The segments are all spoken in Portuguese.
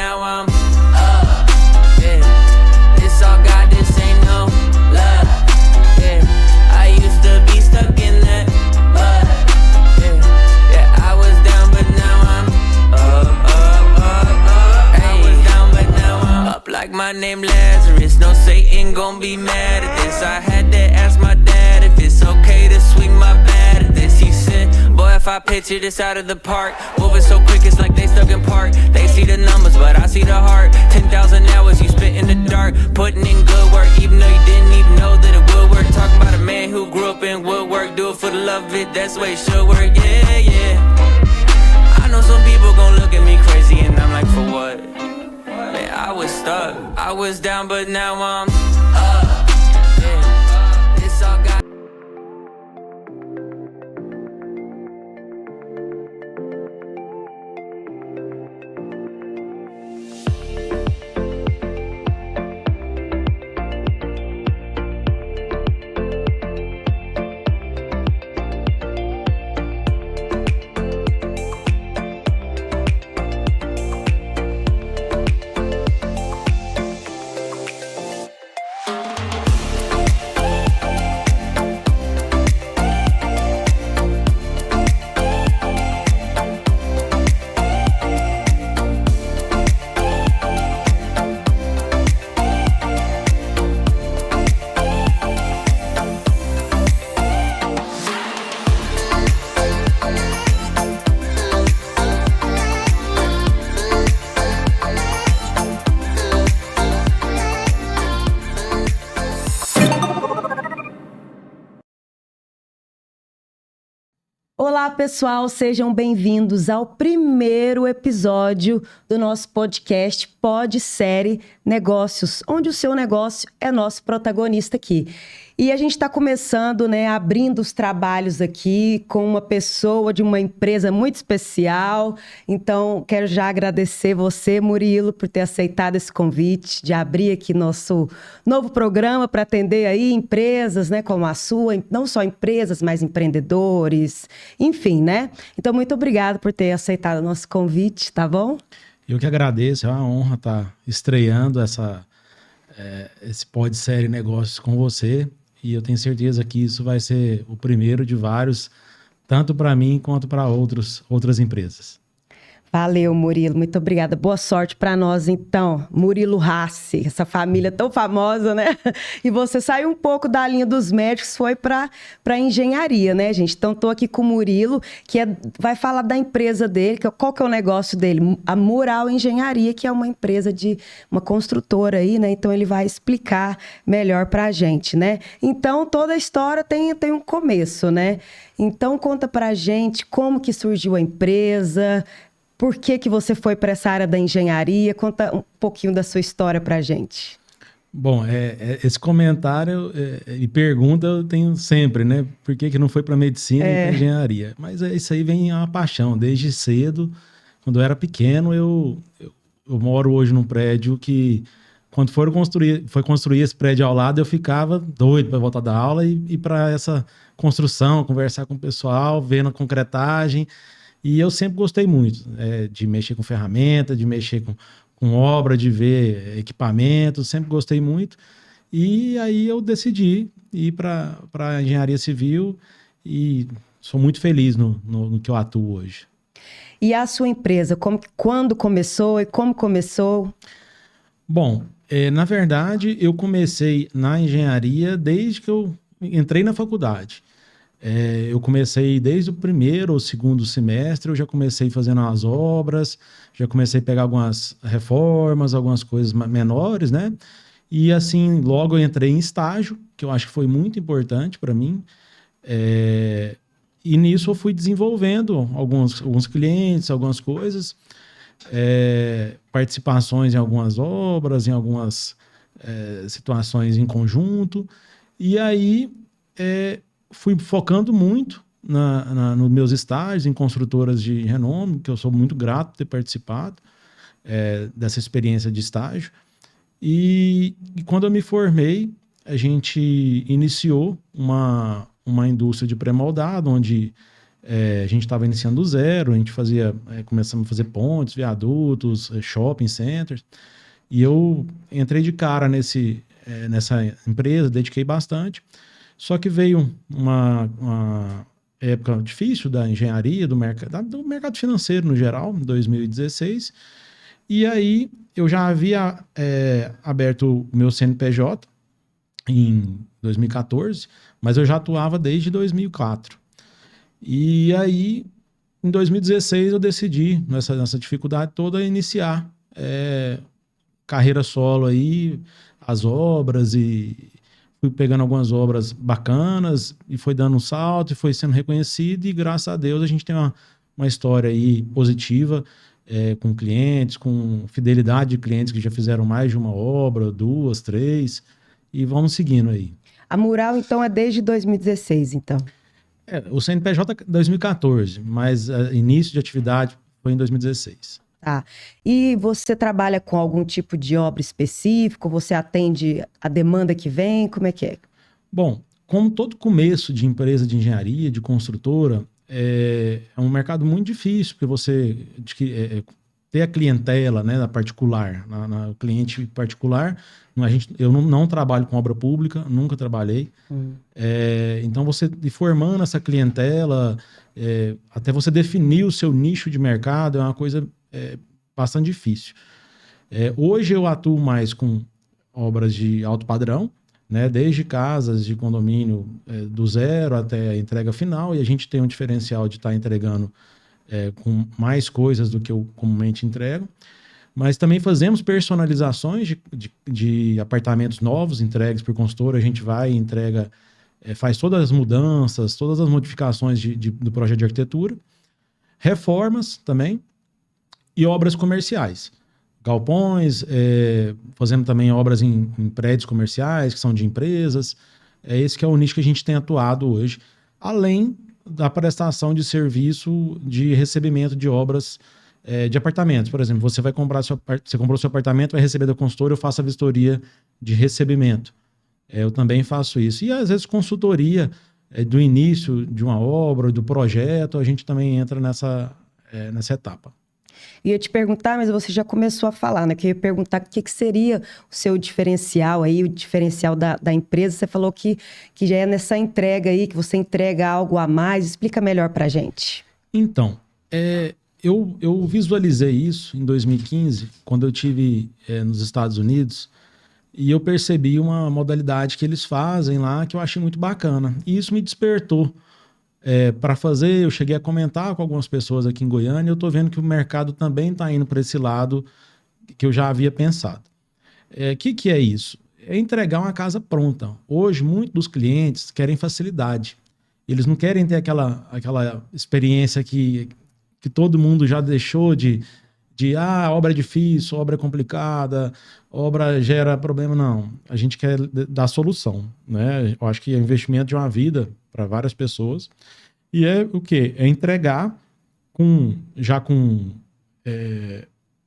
now I'm up. Yeah, this all God, this ain't no love. Yeah, I used to be stuck in that mud. Yeah, I was down, but now I'm up. I was down, but now I'm up like my name Lazarus. No Satan gon' be mad at this. I had to ask my dad if it's okay to swing my bat at this. He said, boy, if I picture this out of the park, moving so quick it's like they stuck in park. They see the numbers, but I see the heart. 10,000 hours you spit in the dark, putting in good work, even though you didn't even know that it would work. Talking about a man who grew up in woodwork, do it for the love of it, that's the way it should work. Yeah, yeah. I know some people gon' look at me crazy, and I'm like, for what? Man, I was stuck, I was down, but now I'm up. Yeah, this all got. Olá, pessoal, sejam bem-vindos ao primeiro episódio do nosso podcast Pod Série Negócios, onde o seu negócio é nosso protagonista aqui. E a gente está começando, abrindo os trabalhos aqui com uma pessoa de uma empresa muito especial. Então, quero já agradecer você, Murilo, por ter aceitado esse convite de abrir aqui nosso novo programa para atender aí empresas, como a sua, não só empresas, mas empreendedores, enfim, né? Então, muito obrigada por ter aceitado o nosso convite, tá bom? Eu que agradeço, é uma honra estar estreando esse Pod Série Negócios com você. E eu tenho certeza que isso vai ser o primeiro de vários, tanto para mim quanto para outras empresas. Valeu, Murilo. Muito obrigada. Boa sorte para nós, então. Murilo Hassi, essa família tão famosa, né? E você saiu um pouco da linha dos médicos, foi para engenharia, né, gente? Então, estou aqui com o Murilo, que vai falar da empresa dele, qual que é o negócio dele? A Mural Engenharia, que é uma empresa de uma construtora aí, né? Então, ele vai explicar melhor para a gente, né? Então, toda a história tem um começo, né? Então, conta para a gente como que surgiu a empresa. Por que você foi para essa área da engenharia? Conta um pouquinho da sua história para a gente. Bom, esse comentário e pergunta eu tenho sempre, né? Por que não foi para medicina e para engenharia? Mas isso aí vem uma paixão. Desde cedo, quando eu era pequeno, eu moro hoje num prédio que, quando foi construir esse prédio ao lado, eu ficava doido para voltar da aula e para essa construção, conversar com o pessoal, vendo a concretagem. E eu sempre gostei muito de mexer com ferramenta, de mexer com obra, de ver equipamento, sempre gostei muito. E aí eu decidi ir para a engenharia civil e sou muito feliz no que eu atuo hoje. E a sua empresa, quando começou e como começou? Bom, na verdade eu comecei na engenharia desde que eu entrei na faculdade. Eu comecei desde o primeiro ou segundo semestre, eu já comecei fazendo as obras, já comecei a pegar algumas reformas, algumas coisas menores, né? E assim, logo eu entrei em estágio, que eu acho que foi muito importante para mim. E nisso eu fui desenvolvendo alguns clientes, algumas coisas, participações em algumas obras, em algumas situações em conjunto. E aí fui focando muito nos meus estágios em construtoras de renome, que eu sou muito grato por ter participado dessa experiência de estágio. E quando eu me formei, a gente iniciou uma indústria de pré-moldado, onde A gente estava iniciando do zero, a gente começamos a fazer pontes, viadutos, shopping centers. E eu entrei de cara nessa empresa, dediquei bastante. Só que veio uma época difícil da engenharia, do mercado financeiro no geral, em 2016. E aí eu já havia aberto o meu CNPJ em 2014, mas eu já atuava desde 2004. E aí, em 2016, eu decidi, nessa dificuldade toda, iniciar carreira solo aí, as obras, e fui pegando algumas obras bacanas, e foi dando um salto, e foi sendo reconhecido, e graças a Deus a gente tem uma história aí positiva, com clientes, com fidelidade de clientes que já fizeram mais de uma obra, 2, 3, e vamos seguindo aí. A Mural, então, é desde 2016, então? O CNPJ é 2014, mas início de atividade foi em 2016. Tá. E você trabalha com algum tipo de obra específico? Você atende a demanda que vem? Como é que é? Bom, como todo começo de empresa de engenharia, de construtora, é um mercado muito difícil, porque você ter a clientela, né, da particular, o cliente particular, eu não trabalho com obra pública, nunca trabalhei. Então você ir formando essa clientela, até você definir o seu nicho de mercado, é uma coisa bastante difícil. Hoje eu atuo mais com obras de alto padrão, né, desde casas de condomínio do zero até a entrega final, e a gente tem um diferencial de estar entregando com mais coisas do que eu comumente entrego. Mas também fazemos personalizações de apartamentos novos entregues por consultora. A gente vai e entrega, faz todas as mudanças, todas as modificações do projeto de arquitetura. Reformas também. E obras comerciais. Galpões, fazendo também obras em prédios comerciais, que são de empresas. Esse que é o nicho que a gente tem atuado hoje. Além da prestação de serviço de recebimento de obras de apartamentos. Por exemplo, você comprou seu apartamento, vai receber da consultora, eu faço a vistoria de recebimento. Eu também faço isso. E às vezes consultoria do início de uma obra, do projeto, a gente também entra nessa etapa. Ia te perguntar, mas você já começou a falar, né? Que eu ia perguntar o que seria o seu diferencial aí, o diferencial da empresa. Você falou que já é nessa entrega aí, que você entrega algo a mais. Explica melhor pra gente. Então, eu visualizei isso em 2015, quando eu estive nos Estados Unidos, e eu percebi uma modalidade que eles fazem lá que eu achei muito bacana. E isso me despertou para fazer. Eu cheguei a comentar com algumas pessoas aqui em Goiânia, e eu estou vendo que o mercado também está indo para esse lado que eu já havia pensado. Que é isso? É entregar uma casa pronta. Hoje, muitos dos clientes querem facilidade. Eles não querem ter aquela experiência que todo mundo já deixou de obra é difícil, obra é complicada, obra gera problema. Não, a gente quer dar solução, né? Eu acho que é investimento de uma vida para várias pessoas. E é o quê? É entregar com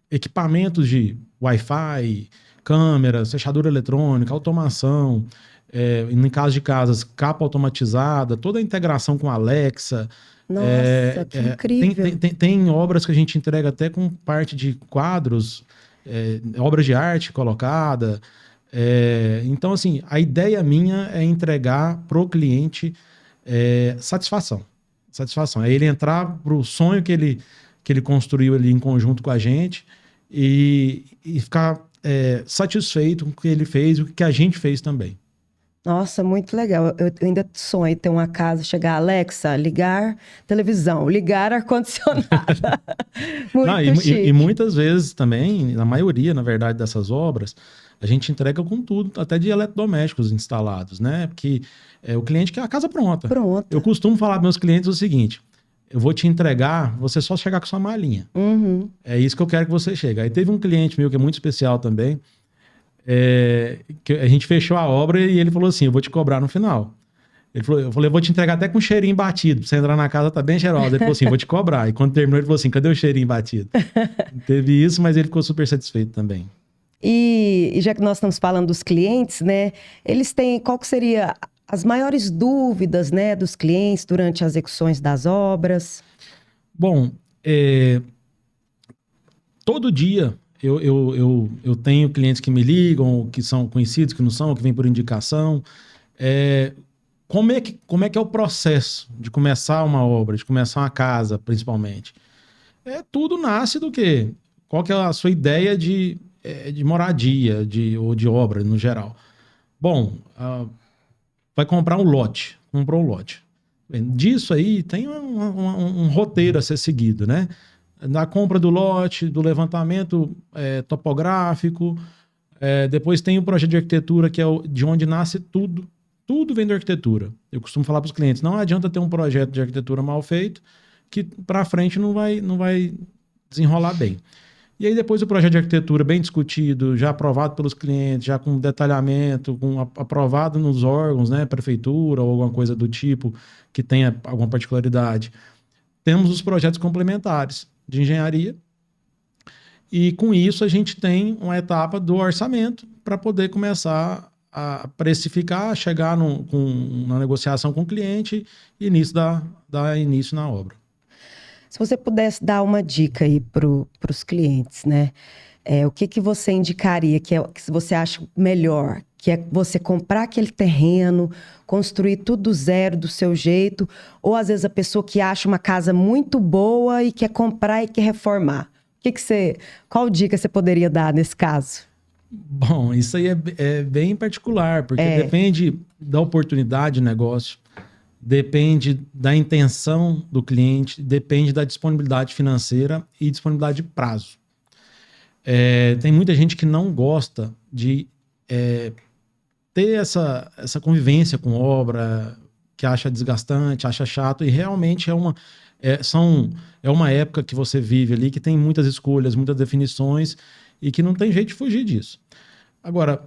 equipamentos de Wi-Fi, câmeras, fechadura eletrônica, automação, em caso de casas, capa automatizada, toda a integração com Alexa. Nossa, que incrível. Tem obras que a gente entrega até com parte de quadros, obras de arte colocada. Então, assim, a ideia minha é entregar pro cliente satisfação. É ele entrar pro sonho que ele construiu ali em conjunto com a gente e ficar satisfeito com o que ele fez e o que a gente fez também. Nossa, muito legal. Eu ainda sonho ter uma casa, chegar Alexa, ligar televisão, ligar ar-condicionado. Muito chique. E muitas vezes também, na maioria, na verdade, dessas obras, a gente entrega com tudo, até de eletrodomésticos instalados, né? Porque o cliente quer a casa pronta. Eu costumo falar para meus clientes o seguinte: eu vou te entregar, você só chegar com sua malinha. Uhum. É isso que eu quero que você chegue. Aí teve um cliente meu que é muito especial também, que a gente fechou a obra e ele falou assim: eu vou te cobrar no final. Eu falei, eu vou te entregar até com cheirinho batido, pra você entrar na casa, tá bem cheirosa. Ele falou assim, vou te cobrar. E quando terminou, ele falou assim, cadê o cheirinho batido? Teve isso, mas ele ficou super satisfeito também. E já que nós estamos falando dos clientes, né? Eles têm, qual que seria as maiores dúvidas, né, dos clientes durante as execuções das obras? Bom, todo dia eu tenho clientes que me ligam, que são conhecidos, que não são, que vêm por indicação. Como é que é o processo de começar uma obra, de começar uma casa, principalmente? Tudo nasce do quê? Qual que é a sua ideia de moradia ou de obra, no geral? Bom, vai comprar um lote. Comprou um lote. Disso aí tem um roteiro a ser seguido, né? Na compra do lote, do levantamento topográfico, depois tem o projeto de arquitetura, que é de onde nasce tudo. Tudo vem da arquitetura. Eu costumo falar para os clientes, não adianta ter um projeto de arquitetura mal feito, que para frente não vai desenrolar bem. E aí depois o projeto de arquitetura bem discutido, já aprovado pelos clientes, já com detalhamento, aprovado nos órgãos, né, prefeitura ou alguma coisa do tipo que tenha alguma particularidade. Temos os projetos complementares de engenharia e com isso a gente tem uma etapa do orçamento para poder começar a precificar, chegar na negociação com o cliente e dar início na obra. Se você pudesse dar uma dica aí para os clientes, né? O que você indicaria que você acha melhor? Que é você comprar aquele terreno, construir tudo do zero, do seu jeito, ou às vezes a pessoa que acha uma casa muito boa e quer comprar e quer reformar. Qual dica você poderia dar nesse caso? Bom, isso aí é bem particular, porque depende da oportunidade de negócio, depende da intenção do cliente, depende da disponibilidade financeira e disponibilidade de prazo. Tem muita gente que não gosta de ter essa convivência com obra, que acha desgastante, acha chato, e realmente é uma época que você vive ali que tem muitas escolhas, muitas definições e que não tem jeito de fugir disso. Agora,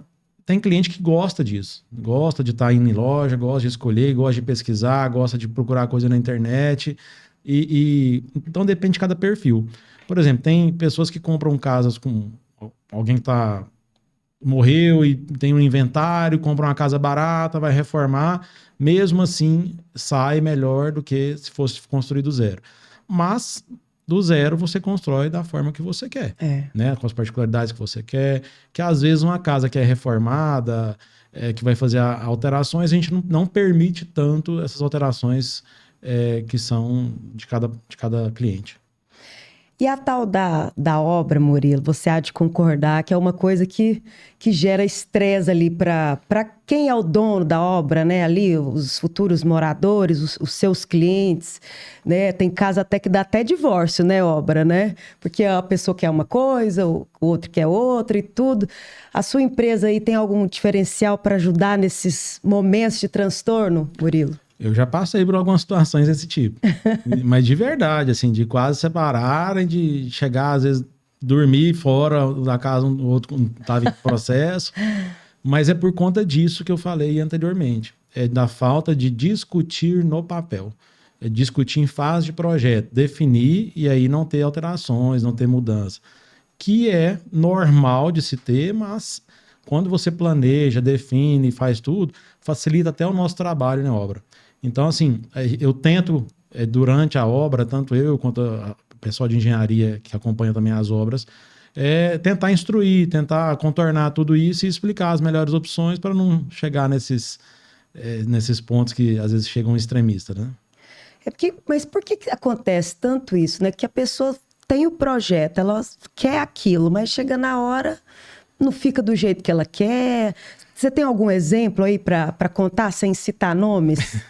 tem cliente que gosta disso, gosta de estar indo em loja, gosta de escolher, gosta de pesquisar, gosta de procurar coisa na internet, então depende de cada perfil. Por exemplo, tem pessoas que compram casas com alguém que morreu e tem um inventário, compra uma casa barata, vai reformar, mesmo assim sai melhor do que se fosse construir do zero. Mas do zero você constrói da forma que você quer, né? Com as particularidades que você quer, que às vezes uma casa que é reformada, que vai fazer alterações, a gente não permite tanto essas alterações que são de cada cliente. E a tal da obra, Murilo, você há de concordar que é uma coisa que gera estresse ali para quem é o dono da obra, né? Ali, os futuros moradores, os seus clientes, né? Tem casa até que dá até divórcio, né? Obra, né? Porque a pessoa quer uma coisa, o outro quer outra e tudo. A sua empresa aí tem algum diferencial para ajudar nesses momentos de transtorno, Murilo? Eu já passei por algumas situações desse tipo. Mas de verdade, assim, de quase separarem, de chegar, às vezes, dormir fora da casa, o outro estava em processo. Mas é por conta disso que eu falei anteriormente. É da falta de discutir no papel. É discutir em fase de projeto, definir e aí não ter alterações, não ter mudança. Que é normal de se ter, mas quando você planeja, define, faz tudo, facilita até o nosso trabalho na obra. Então, assim, eu tento, durante a obra, tanto eu quanto o pessoal de engenharia que acompanha também as obras, tentar instruir, tentar contornar tudo isso e explicar as melhores opções para não chegar nesses pontos que às vezes chegam extremistas, né? Mas por que acontece tanto isso, né? Que a pessoa tem o projeto, ela quer aquilo, mas chega na hora, não fica do jeito que ela quer. Você tem algum exemplo aí para contar sem citar nomes?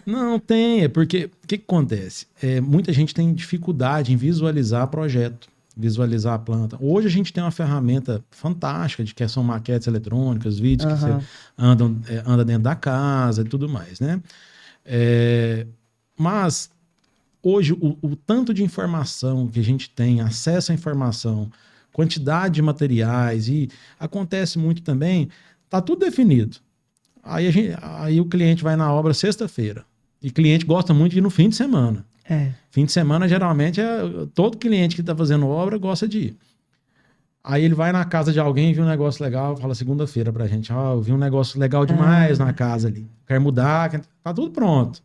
Não, tem. Porque o que acontece? Muita gente tem dificuldade em visualizar projeto, visualizar a planta. Hoje a gente tem uma ferramenta fantástica que são maquetes eletrônicas, vídeos que você anda dentro da casa e tudo mais, né? Mas hoje o tanto de informação que a gente tem, acesso à informação, quantidade de materiais, e acontece muito também, tá tudo definido. Aí o cliente vai na obra sexta-feira. E o cliente gosta muito de ir no fim de semana. Fim de semana, geralmente, todo cliente que está fazendo obra gosta de ir. Aí ele vai na casa de alguém, viu um negócio legal, fala segunda-feira pra gente, eu vi um negócio legal demais na casa ali. Quer mudar, tá tudo pronto.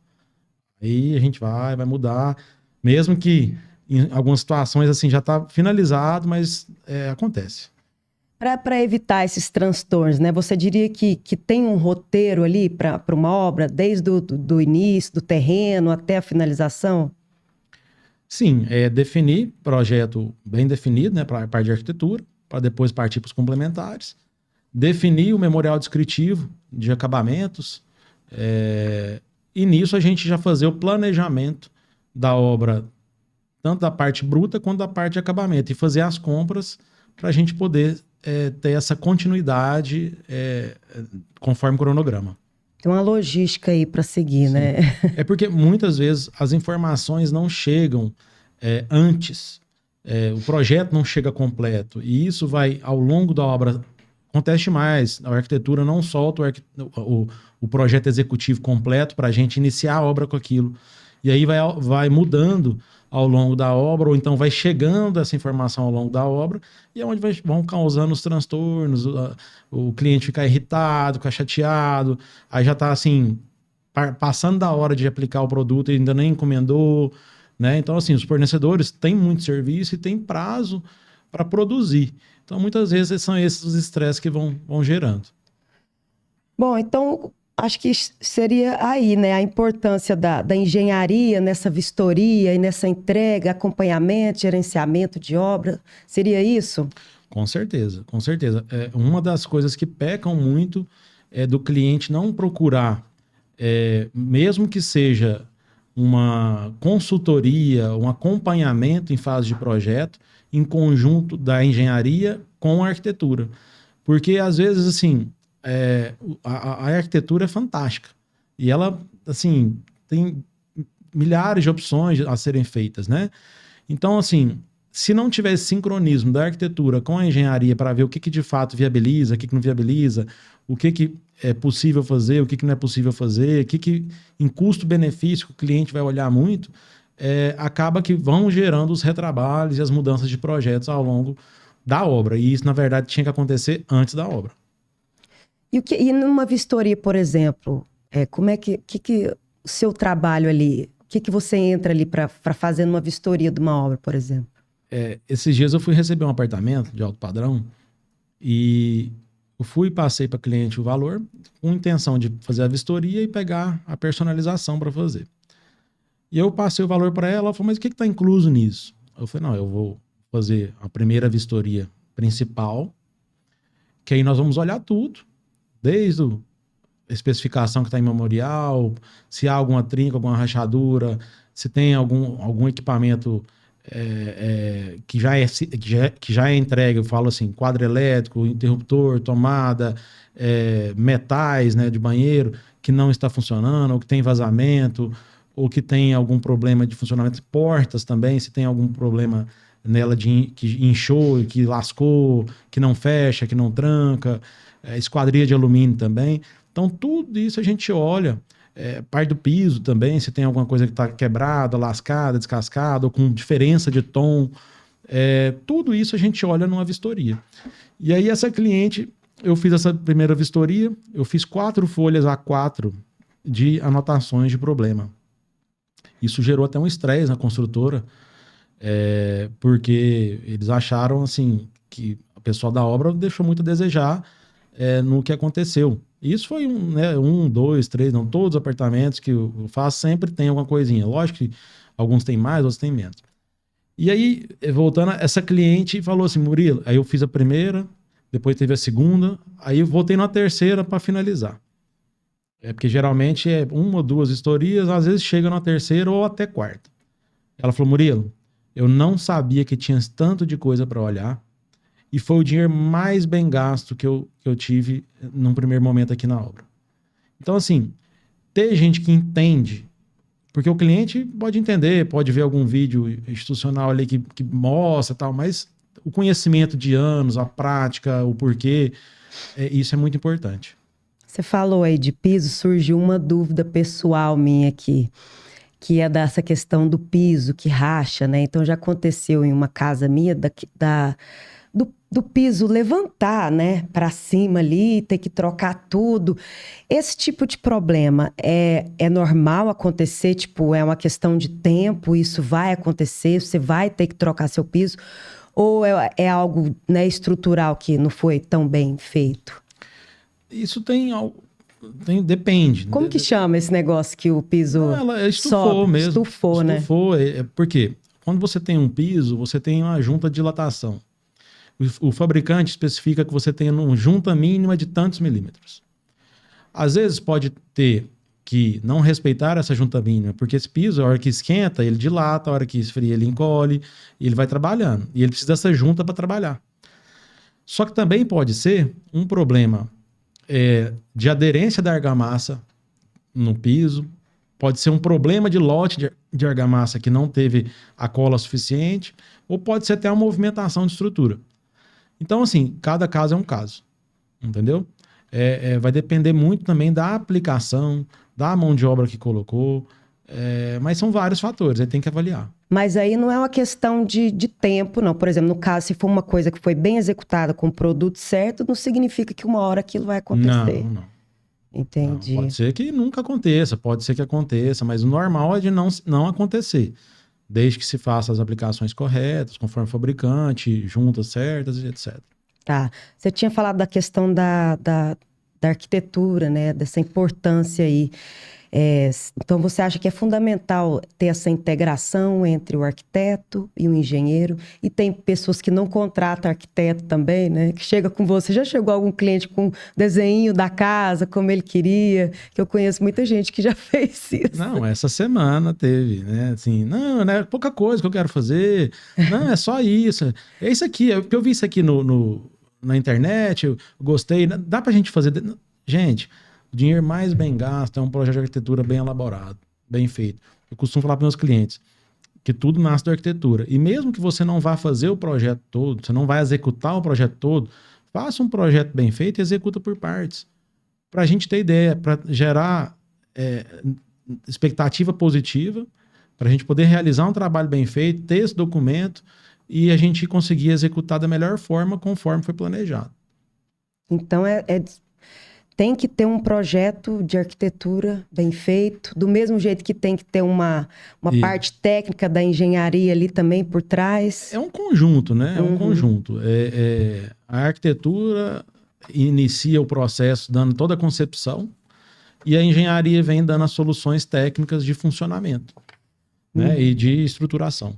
Aí a gente vai mudar. Mesmo que em algumas situações assim já tá finalizado, mas acontece. Para evitar esses transtornos, né? Você diria que tem um roteiro ali para uma obra, desde do início, do terreno até a finalização? Sim, definir projeto bem definido, né, para a parte de arquitetura, para depois partir para os complementares. Definir o memorial descritivo de acabamentos. E nisso a gente já fazer o planejamento da obra, tanto da parte bruta quanto da parte de acabamento. E fazer as compras para a gente poder ter essa continuidade conforme o cronograma. Tem uma logística aí para seguir, sim, né? É porque muitas vezes as informações não chegam antes. O projeto não chega completo. E isso vai, ao longo da obra, acontece mais. A arquitetura não solta o projeto executivo completo para a gente iniciar a obra com aquilo. E aí vai mudando ao longo da obra, ou então vai chegando essa informação ao longo da obra, e é onde vão causando os transtornos, o cliente ficar irritado, ficar chateado, aí já está assim, passando da hora de aplicar o produto e ainda nem encomendou, né? Então, assim, os fornecedores têm muito serviço e têm prazo para produzir. Então, muitas vezes são esses os estresses que vão gerando. Bom, então, acho que seria aí, né, a importância da engenharia nessa vistoria e nessa entrega, acompanhamento, gerenciamento de obra. Seria isso? Com certeza, com certeza. Uma das coisas que pecam muito é do cliente não procurar, mesmo que seja uma consultoria, um acompanhamento em fase de projeto, em conjunto da engenharia com a arquitetura. Porque, às vezes, assim, a arquitetura é fantástica. E ela, assim, tem milhares de opções a serem feitas, né? Então, assim, se não tiver esse sincronismo da arquitetura com a engenharia para ver o que de fato viabiliza, o que não viabiliza, o que é possível fazer, o que não é possível fazer, o que em custo-benefício o cliente vai olhar muito, acaba que vão gerando os retrabalhos e as mudanças de projetos ao longo da obra. E isso, na verdade, tinha que acontecer antes da obra. E numa vistoria, por exemplo, como é que o seu trabalho ali, o que você entra ali para fazer numa vistoria de uma obra, por exemplo? Esses dias eu fui receber um apartamento de alto padrão e eu fui e passei para cliente o valor com intenção de fazer a vistoria e pegar a personalização para fazer. E eu passei o valor para ela falou, mas o que está incluso nisso? Eu falei, não, eu vou fazer a primeira vistoria principal, que aí nós vamos olhar tudo, desde a especificação que está em memorial, se há alguma trinca, alguma rachadura, se tem algum equipamento que já é entregue, eu falo assim, quadro elétrico, interruptor, tomada, metais, né, de banheiro, que não está funcionando, ou que tem vazamento, ou que tem algum problema de funcionamento, portas também, se tem algum problema nela que inchou, que lascou, que não fecha, que não tranca, esquadria de alumínio também. Então, tudo isso a gente olha, parte do piso também, se tem alguma coisa que está quebrada, lascada, descascada, ou com diferença de tom. Tudo isso a gente olha numa vistoria. E aí essa cliente, eu fiz essa primeira vistoria, eu fiz 4 folhas A4 de anotações de problema. Isso gerou até um estresse na construtora, porque eles acharam assim que a pessoa da obra deixou muito a desejar no que aconteceu. Isso foi 1, 2, 3, não, todos os apartamentos que eu faço sempre tem alguma coisinha. Lógico que alguns têm mais, outros têm menos. E aí, voltando, essa cliente falou assim, Murilo, aí eu fiz a primeira, depois teve a segunda, aí eu voltei na terceira para finalizar. Porque geralmente 1 ou 2 vistorias, às vezes chega na terceira ou até quarta. Ela falou, Murilo, eu não sabia que tinha tanto de coisa para olhar e foi o dinheiro mais bem gasto que eu tive num primeiro momento aqui na obra. Então, assim, ter gente que entende, porque o cliente pode entender, pode ver algum vídeo institucional ali que mostra tal, mas o conhecimento de anos, a prática, o porquê, isso é muito importante. Você falou aí de piso, surgiu uma dúvida pessoal minha aqui, que é dessa questão do piso que racha, né? Então já aconteceu em uma casa minha, do piso levantar, né, para cima ali, ter que trocar tudo. Esse tipo de problema é normal acontecer? Tipo, é uma questão de tempo, isso vai acontecer, você vai ter que trocar seu piso? Ou é algo, né, estrutural que não foi tão bem feito? Isso depende. Como que chama esse negócio que o piso Ela estufou sobe? mesmo. Estufou, né? Estufou, porque quando você tem um piso, você tem uma junta de dilatação. O fabricante especifica que você tenha uma junta mínima de tantos milímetros. Às vezes pode ter que não respeitar essa junta mínima, porque esse piso, a hora que esquenta, ele dilata, a hora que esfria, ele encolhe, e ele vai trabalhando. E ele precisa dessa junta para trabalhar. Só que também pode ser um problema de aderência da argamassa no piso, pode ser um problema de lote de argamassa que não teve a cola suficiente, ou pode ser até uma movimentação de estrutura. Então, assim, cada caso é um caso, entendeu? Vai depender muito também da aplicação, da mão de obra que colocou, mas são vários fatores, aí tem que avaliar. Mas aí não é uma questão de tempo, não. Por exemplo, no caso, se for uma coisa que foi bem executada com o produto certo, não significa que uma hora aquilo vai acontecer. Não. Entendi. Não, pode ser que nunca aconteça, pode ser que aconteça, mas o normal é de não acontecer. Desde que se faça as aplicações corretas, conforme o fabricante, juntas certas, etc. Tá. Você tinha falado da questão da arquitetura, né? Dessa importância aí. Então, você acha que é fundamental ter essa integração entre o arquiteto e o engenheiro? E tem pessoas que não contratam arquiteto também, né? Que chega com você. Já chegou algum cliente com desenho da casa, como ele queria? Que eu conheço muita gente que já fez isso. Não, essa semana teve, né? Assim, não, é pouca coisa que eu quero fazer. Não, é só isso. É isso aqui. Porque eu vi isso aqui na internet, eu gostei. Dá pra gente fazer... Gente... O dinheiro mais bem gasto é um projeto de arquitetura bem elaborado, bem feito. Eu costumo falar para meus clientes que tudo nasce da arquitetura. E mesmo que você não vá fazer o projeto todo, você não vai executar o projeto todo, faça um projeto bem feito e executa por partes. Para a gente ter ideia, para gerar expectativa positiva, para a gente poder realizar um trabalho bem feito, ter esse documento e a gente conseguir executar da melhor forma conforme foi planejado. Então, tem que ter um projeto de arquitetura bem feito, do mesmo jeito que tem que ter uma parte técnica da engenharia ali também por trás. É um conjunto, né? É um conjunto. A arquitetura inicia o processo dando toda a concepção e a engenharia vem dando as soluções técnicas de funcionamento, né? E de estruturação.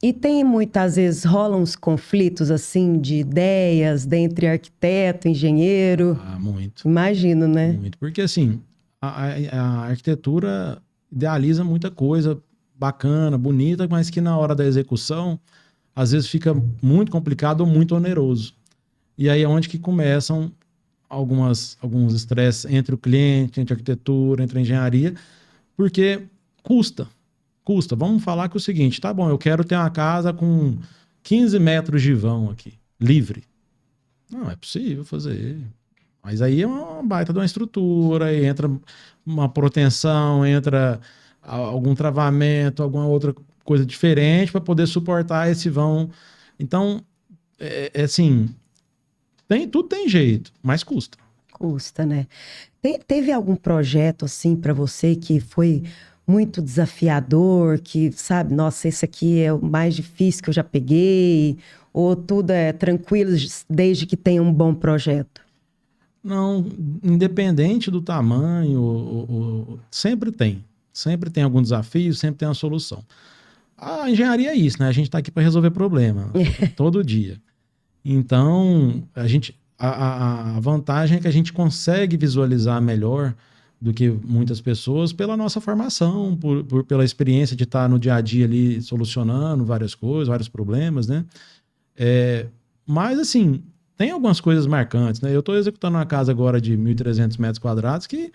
E tem muitas vezes, rolam uns conflitos, assim, de ideias dentre arquiteto, engenheiro? Ah, muito. Imagino, né? Muito, porque assim, a arquitetura idealiza muita coisa bacana, bonita, mas que na hora da execução, às vezes fica muito complicado ou muito oneroso. E aí é onde que começam alguns estresses entre o cliente, entre a arquitetura, entre a engenharia, porque custa. Vamos falar que é o seguinte, tá bom, eu quero ter uma casa com 15 metros de vão aqui, livre. Não, é possível fazer. Mas aí é uma baita de uma estrutura, aí entra uma proteção, entra algum travamento, alguma outra coisa diferente para poder suportar esse vão. Então, assim, tudo tem jeito, mas custa. Custa, né? Teve algum projeto, assim, para você que foi muito desafiador, que, sabe, nossa, esse aqui é o mais difícil que eu já peguei, ou tudo é tranquilo desde que tenha um bom projeto? Não, independente do tamanho, sempre tem algum desafio, sempre tem uma solução. A engenharia é isso, né? A gente está aqui para resolver problema, todo dia. Então, a vantagem é que a gente consegue visualizar melhor do que muitas pessoas pela nossa formação, pela experiência de estar no dia a dia ali solucionando várias coisas, vários problemas, né? Mas, assim, tem algumas coisas marcantes, né? Eu estou executando uma casa agora de 1.300 metros quadrados que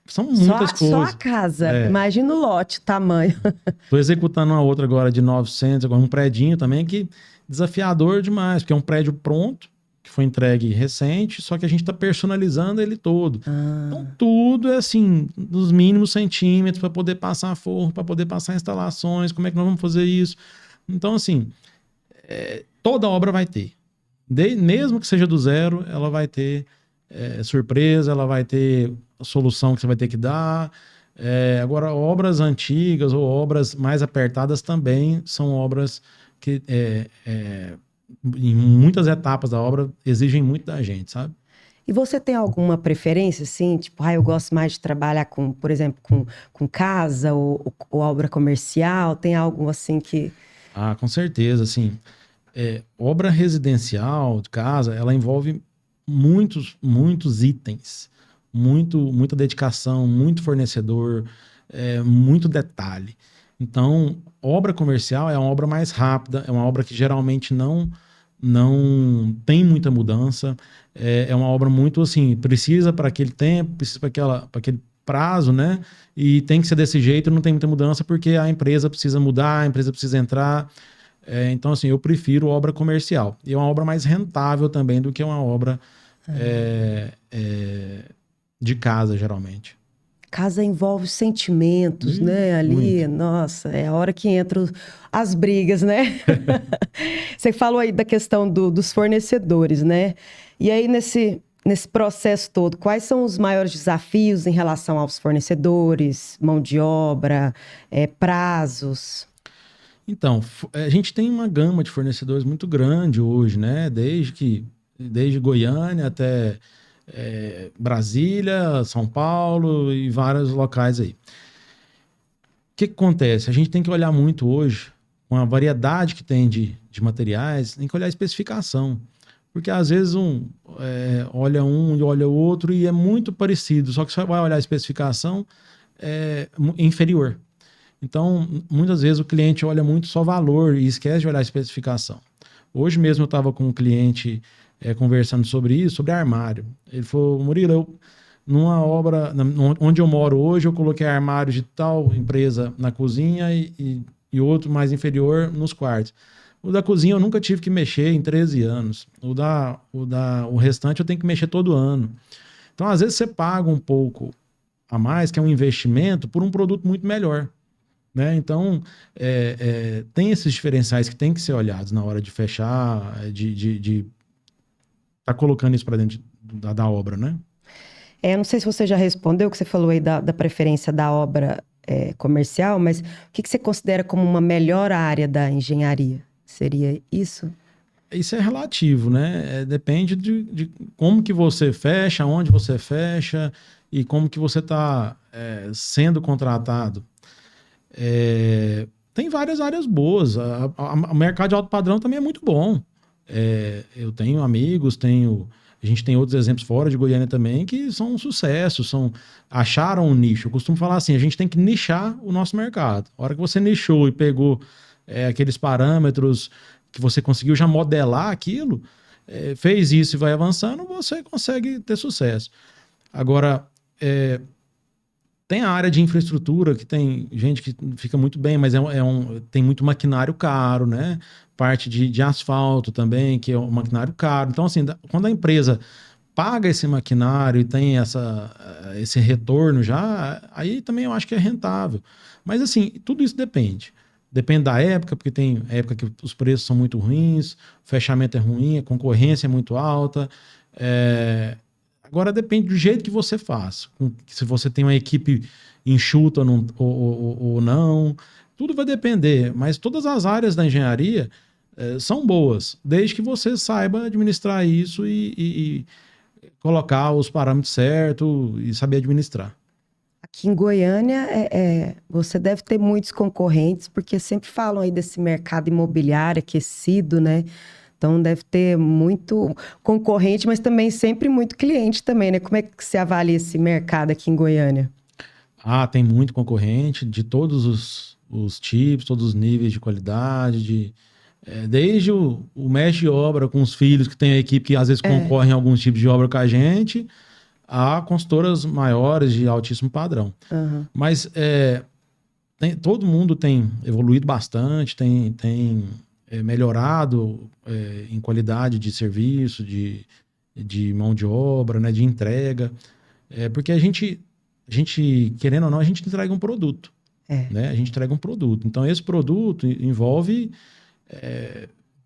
são muitas coisas. Só a casa, imagina o lote, o tamanho. Estou executando uma outra agora de 900, agora um predinho também que desafiador demais, porque é um prédio pronto, que foi entregue recente, só que a gente está personalizando ele todo. Então, tudo é assim, nos mínimos centímetros, para poder passar forro, para poder passar instalações, como é que nós vamos fazer isso. Então, assim, toda obra vai ter. Mesmo que seja do zero, ela vai ter surpresa, ela vai ter a solução que você vai ter que dar. Agora, obras antigas ou obras mais apertadas também são obras que, em muitas etapas da obra, exigem muito da gente, sabe? E você tem alguma preferência, assim? Tipo, eu gosto mais de trabalhar com, por exemplo, com casa ou obra comercial? Tem algo assim que... Ah, com certeza, assim. Obra residencial, de casa, ela envolve muitos itens. Muita dedicação, muito fornecedor, muito detalhe. Então, obra comercial é uma obra mais rápida, é uma obra que geralmente não tem muita mudança, é uma obra muito assim, precisa para aquele tempo, precisa para aquele prazo, né? E tem que ser desse jeito, não tem muita mudança porque a empresa precisa mudar, a empresa precisa entrar. Então, assim, eu prefiro obra comercial. E é uma obra mais rentável também do que uma obra de casa, geralmente. Casa envolve sentimentos, né? Ali, muito. Nossa, é a hora que entram as brigas, né? Você falou aí da questão dos fornecedores, né? E aí, nesse processo todo, quais são os maiores desafios em relação aos fornecedores, mão de obra, prazos? Então, a gente tem uma gama de fornecedores muito grande hoje, né? Desde Goiânia até Brasília, São Paulo e vários locais aí. O que acontece? A gente tem que olhar muito hoje, com a variedade que tem de materiais, tem que olhar a especificação. Porque às vezes olha um e olha o outro e é muito parecido, só que você vai olhar a especificação inferior. Então, muitas vezes o cliente olha muito só valor e esquece de olhar a especificação. Hoje mesmo eu estava com um cliente conversando sobre isso, sobre armário. Ele falou, Murilo, numa obra, onde eu moro hoje, eu coloquei armário de tal empresa na cozinha e outro mais inferior nos quartos. O da cozinha eu nunca tive que mexer em 13 anos. O restante eu tenho que mexer todo ano. Então, às vezes, você paga um pouco a mais, que é um investimento, por um produto muito melhor. Né? Então, tem esses diferenciais que tem que ser olhados na hora de fechar, de tá colocando isso para dentro da obra, né? Não sei se você já respondeu, que você falou aí da preferência da obra comercial, mas o que você considera como uma melhor área da engenharia? Seria isso? Isso é relativo, né? Depende de como que você fecha, onde você fecha e como que você está sendo contratado. Tem várias áreas boas. O mercado de alto padrão também é muito bom. Eu tenho amigos, a gente tem outros exemplos fora de Goiânia também que são um sucesso, acharam um nicho. Eu costumo falar assim, a gente tem que nichar o nosso mercado. A hora que você nichou e pegou aqueles parâmetros que você conseguiu já modelar aquilo, fez isso e vai avançando, você consegue ter sucesso. Agora, tem a área de infraestrutura, que tem gente que fica muito bem, mas tem muito maquinário caro, né? Parte de asfalto também, que é um maquinário caro. Então, assim, quando a empresa paga esse maquinário e tem esse retorno já, aí também eu acho que é rentável. Mas, assim, tudo isso depende. Depende da época, porque tem época que os preços são muito ruins, o fechamento é ruim, a concorrência é muito alta. Agora depende do jeito que você faz. Se você tem uma equipe enxuta ou não, tudo vai depender. Mas todas as áreas da engenharia são boas, desde que você saiba administrar isso e colocar os parâmetros certos e saber administrar. Aqui em Goiânia, você deve ter muitos concorrentes, porque sempre falam aí desse mercado imobiliário aquecido, né? Então, deve ter muito concorrente, mas também sempre muito cliente também, né? Como é que você avalia esse mercado aqui em Goiânia? Tem muito concorrente de todos os tipos, todos os níveis de qualidade, desde o mestre de obra com os filhos, que tem a equipe que às vezes concorre em alguns tipos de obra com a gente, a consultoras maiores de altíssimo padrão. Uhum. Mas todo mundo tem evoluído bastante, tem melhorado em qualidade de serviço, de mão de obra, né, de entrega. Porque a gente, querendo ou não, a gente entrega um produto. Né? A gente entrega um produto. Então, esse produto envolve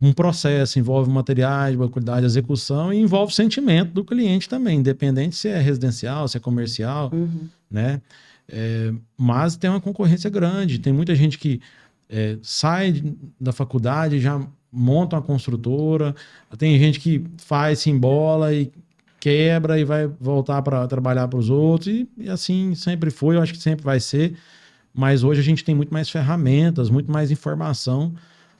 um processo, envolve materiais, boa qualidade, execução e envolve sentimento do cliente também, independente se é residencial, se é comercial, né? Mas tem uma concorrência grande, tem muita gente que sai da faculdade, já monta uma construtora, tem gente que faz, se embola e quebra e vai voltar para trabalhar para os outros, e assim sempre foi, eu acho que sempre vai ser, mas hoje a gente tem muito mais ferramentas, muito mais informação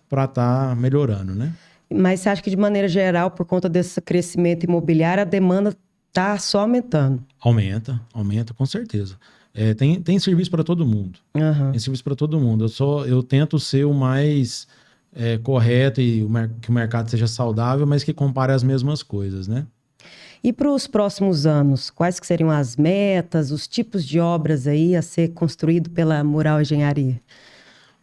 para estar melhorando, né? Mas você acha que, de maneira geral, por conta desse crescimento imobiliário, a demanda está só aumentando? Aumenta com certeza. Tem serviço para todo mundo. Tem serviço para todo mundo. Eu tento ser o mais correto e que o mercado seja saudável, mas que compare as mesmas coisas, né? E para os próximos anos, quais que seriam as metas, os tipos de obras aí a ser construído pela Mural Engenharia?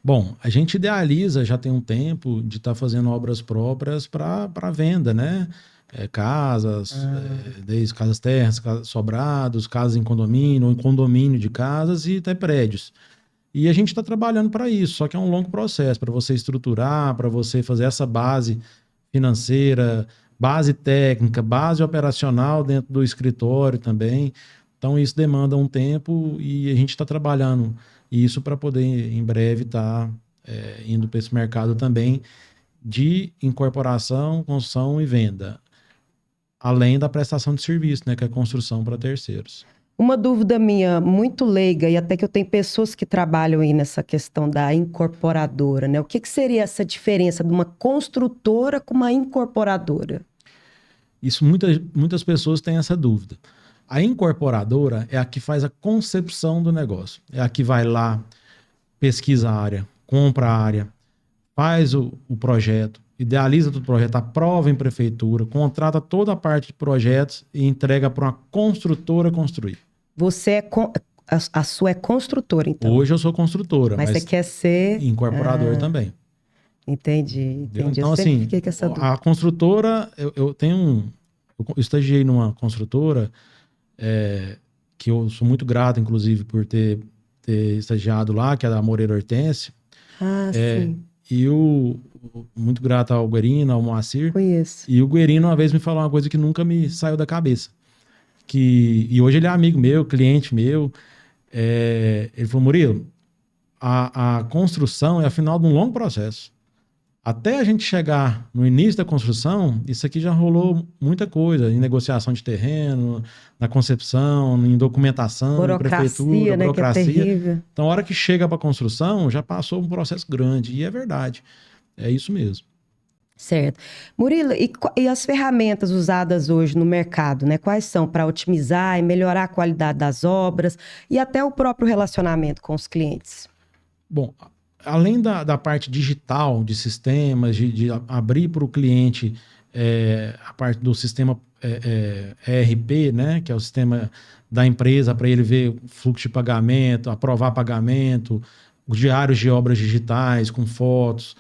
Bom, a gente idealiza, já tem um tempo, de estar fazendo obras próprias para venda, né? Casas, desde casas terras, sobrados, casas em condomínio, ou em condomínio de casas e até prédios. E a gente está trabalhando para isso, só que é um longo processo, para você estruturar, para você fazer essa base financeira, base técnica, base operacional dentro do escritório também. Então isso demanda um tempo e a gente está trabalhando isso para poder em breve estar indo para esse mercado também de incorporação, construção e venda. Além da prestação de serviço, né, que é a construção para terceiros. Uma dúvida minha, muito leiga, e até que eu tenho pessoas que trabalham aí nessa questão da incorporadora, né? O que seria essa diferença de uma construtora com uma incorporadora? Isso muitas pessoas têm essa dúvida. A incorporadora é a que faz a concepção do negócio. É a que vai lá, pesquisa a área, compra a área, faz o projeto, idealiza todo o projeto, aprova em prefeitura, contrata toda a parte de projetos e entrega para uma construtora construir. Você a sua é construtora, então? Hoje eu sou construtora, mas você quer ser... incorporador também. Entendi. Então, eu sempre assim, fiquei com essa dúvida. A construtora, eu estagiei numa construtora que eu sou muito grato, inclusive, por ter estagiado lá, que é a Moreira Hortência. Sim. E muito grato ao Guerino, ao Moacir. Conheço. E o Guerino uma vez me falou uma coisa que nunca me saiu da cabeça. E hoje ele é amigo meu, cliente meu. Ele falou, Murilo, a construção é a final de um longo processo. Até a gente chegar no início da construção, isso aqui já rolou muita coisa, em negociação de terreno, na concepção, em documentação, em prefeitura, né, burocracia. Que é terrível. Então, a hora que chega para a construção, já passou um processo grande, e é verdade. É isso mesmo. Certo. Murilo, e as ferramentas usadas hoje no mercado, né? Quais são para otimizar e melhorar a qualidade das obras e até o próprio relacionamento com os clientes? Bom, além da parte digital de sistemas, de abrir para o cliente a parte do sistema ERP, né, que é o sistema da empresa, para ele ver o fluxo de pagamento, aprovar pagamento, os diários de obras digitais com fotos.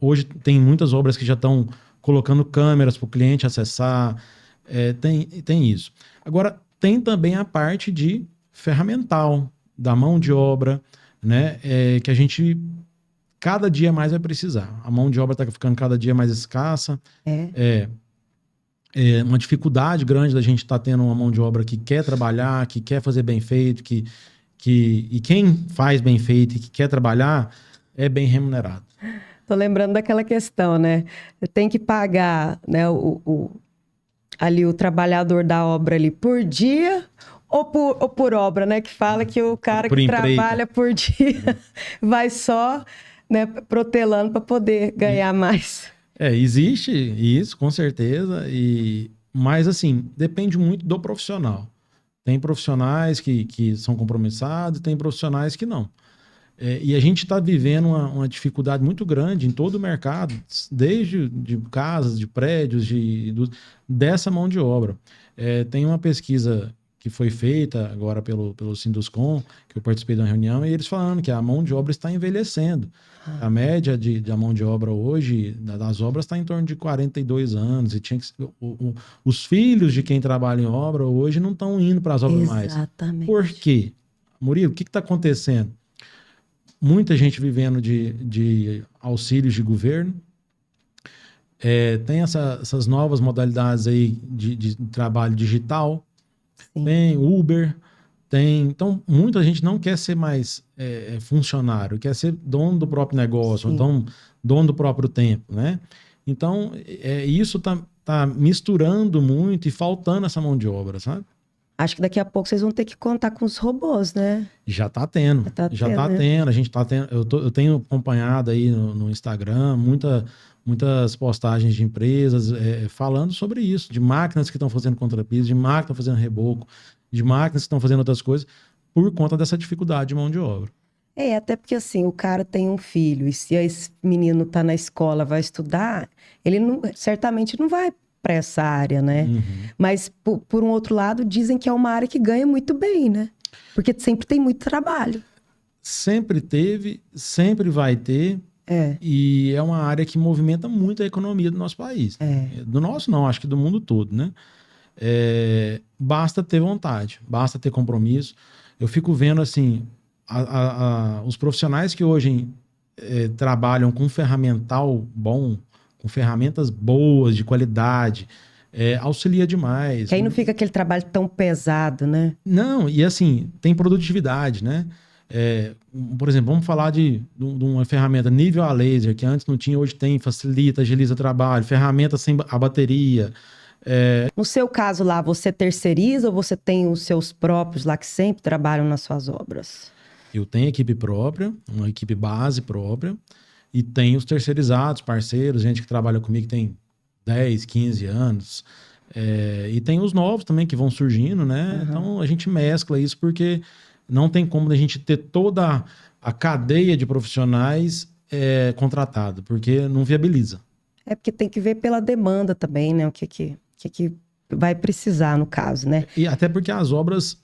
Hoje tem muitas obras que já estão colocando câmeras para o cliente acessar. Tem isso. Agora, tem também a parte de ferramental, da mão de obra, né? Que a gente cada dia mais vai precisar. A mão de obra está ficando cada dia mais escassa. É uma dificuldade grande da gente estar tendo uma mão de obra que quer trabalhar, que quer fazer bem feito, e quem faz bem feito e que quer trabalhar é bem remunerado. Tô lembrando daquela questão, né? Tem que pagar, né, ali o trabalhador da obra ali por dia ou por obra, né? Que fala que o cara que trabalha por dia vai só, né, protelando para poder ganhar mais. Existe isso, com certeza. Mas, assim, depende muito do profissional. Tem profissionais que são compromissados e tem profissionais que não. E a gente está vivendo uma dificuldade muito grande em todo o mercado, desde de casas, de prédios, dessa mão de obra. Tem uma pesquisa que foi feita agora pelo Sinduscom, que eu participei de uma reunião, e eles falando que a mão de obra está envelhecendo. A média da mão de obra hoje, das obras, está em torno de 42 anos. E os filhos de quem trabalha em obra hoje não estão indo para as obras mais. Exatamente. Por quê? Murilo, o que está acontecendo? Muita gente vivendo de auxílios de governo, Tem essas novas modalidades aí de trabalho digital, Sim. tem Uber, então muita gente não quer ser mais funcionário, quer ser dono do próprio negócio, Sim. então dono do próprio tempo, né? Então isso tá misturando muito e faltando essa mão de obra, sabe? Acho que daqui a pouco vocês vão ter que contar com os robôs, né? Já tá tendo. A gente tá tendo. Eu tenho acompanhado aí no Instagram muitas postagens de empresas falando sobre isso, de máquinas que estão fazendo contrapiso, de máquinas que estão fazendo reboco, de máquinas que estão fazendo outras coisas, por conta dessa dificuldade de mão de obra. Até porque assim, o cara tem um filho, e se esse menino tá na escola, vai estudar, ele certamente não vai para essa área, né? Uhum. Mas, por um outro lado, dizem que é uma área que ganha muito bem, né? Porque sempre tem muito trabalho. Sempre teve, sempre vai ter. E é uma área que movimenta muito a economia do nosso país. Do nosso não, acho que do mundo todo, né? Basta ter vontade, basta ter compromisso. Eu fico vendo, assim, os profissionais que hoje trabalham com ferramental bom, com ferramentas boas, de qualidade, auxilia demais. Que aí não fica aquele trabalho tão pesado, né? Não, e assim, tem produtividade, né? Por exemplo, vamos falar de uma ferramenta nível a laser, que antes não tinha, hoje tem, facilita, agiliza o trabalho, ferramenta sem a bateria. No seu caso lá, você terceiriza ou você tem os seus próprios lá que sempre trabalham nas suas obras? Eu tenho equipe própria, uma equipe base própria, e tem os terceirizados, parceiros, gente que trabalha comigo que tem 10, 15 anos. E tem os novos também que vão surgindo, né? Uhum. Então a gente mescla isso porque não tem como a gente ter toda a cadeia de profissionais contratada, porque não viabiliza. Porque tem que ver pela demanda também, né? O que vai precisar no caso, né? E até porque as obras